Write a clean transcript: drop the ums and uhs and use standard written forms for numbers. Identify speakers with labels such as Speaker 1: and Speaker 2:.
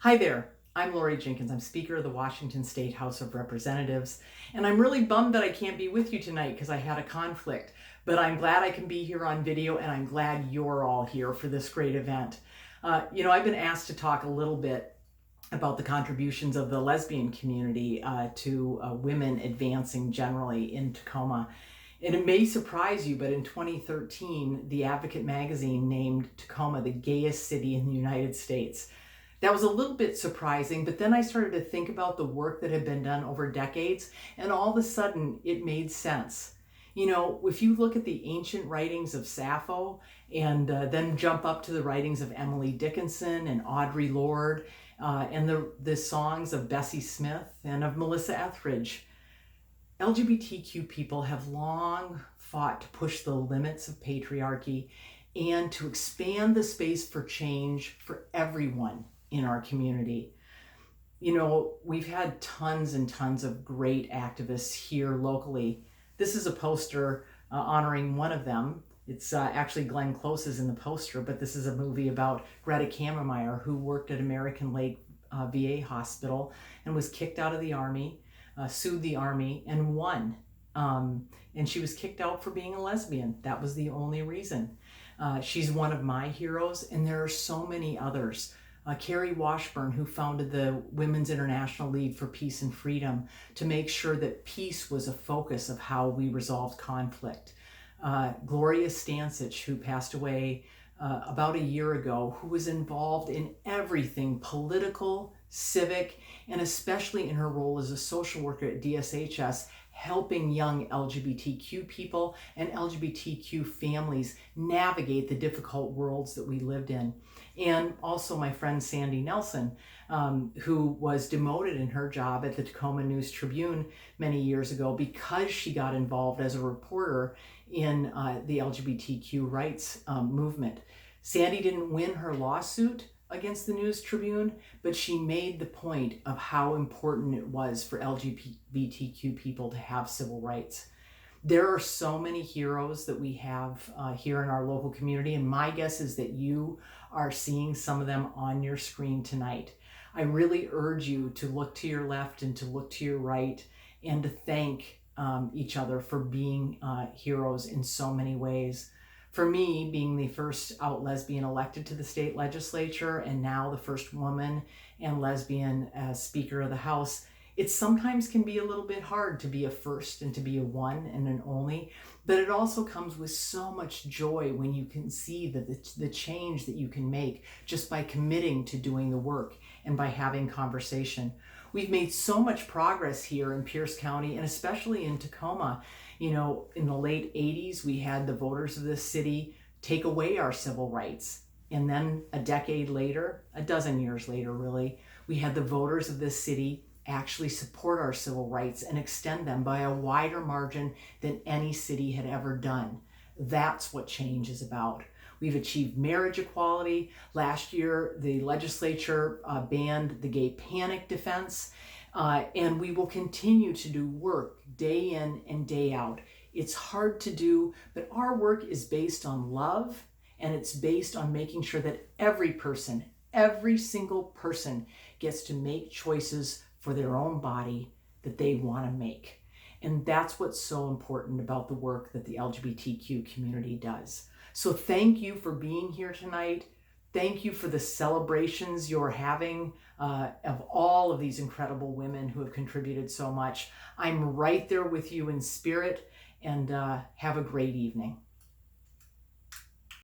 Speaker 1: Hi there, I'm Lori Jenkins. I'm Speaker of the Washington State House of Representatives, and I'm really bummed that I can't be with you tonight because I had a conflict. But I'm glad I can be here on video, and I'm glad you're all here for this great event. I've been asked to talk a little bit about the contributions of the lesbian community to women advancing generally in Tacoma. And it may surprise you, but in 2013, The Advocate magazine named Tacoma the gayest city in the United States. That was a little bit surprising, but then I started to think about the work that had been done over decades, and all of a sudden it made sense. If you look at the ancient writings of Sappho and then jump up to the writings of Emily Dickinson and Audre Lorde and the songs of Bessie Smith and of Melissa Etheridge, LGBTQ people have long fought to push the limits of patriarchy and to expand the space for change for everyone in our community. We've had tons and tons of great activists here locally. This is a poster honoring one of them. It's actually Glenn Close is in the poster, but this is a movie about Greta Kammermeyer, who worked at American Lake VA Hospital and was kicked out of the Army, sued the Army, and won. And she was kicked out for being a lesbian. That was the only reason. She's one of my heroes, and there are so many others. Carrie Washburn, who founded the Women's International League for Peace and Freedom to make sure that peace was a focus of how we resolved conflict. Gloria Stansich, who passed away about a year ago, who was involved in everything political, civic, and especially in her role as a social worker at DSHS, helping young LGBTQ people and LGBTQ families navigate the difficult worlds that we lived in. And also my friend Sandy Nelson, who was demoted in her job at the Tacoma News Tribune many years ago because she got involved as a reporter in the LGBTQ rights movement. Sandy didn't win her lawsuit against the News Tribune, but she made the point of how important it was for LGBTQ people to have civil rights. There are so many heroes that we have here in our local community, and my guess is that you are seeing some of them on your screen tonight. I really urge you to look to your left and to look to your right and to thank each other for being heroes in so many ways. For me, being the first out lesbian elected to the state legislature and now the first woman and lesbian as Speaker of the House, it sometimes can be a little bit hard to be a first and to be a one and an only, but it also comes with so much joy when you can see the change that you can make just by committing to doing the work and by having conversation. We've made so much progress here in Pierce County and especially in Tacoma. In the late 80s, we had the voters of this city take away our civil rights. And then a decade later, a dozen years later really, we had the voters of this city actually support our civil rights and extend them by a wider margin than any city had ever done. That's what change is about. We've achieved marriage equality. Last year, the legislature banned the gay panic defense, and we will continue to do work day in and day out. It's hard to do, but our work is based on love, and it's based on making sure that every person, every single person gets to make choices for their own body that they want to make. And that's what's so important about the work that the LGBTQ community does. So thank you for being here tonight. Thank you for the celebrations you're having of all of these incredible women who have contributed so much. I'm right there with you in spirit, and have a great evening.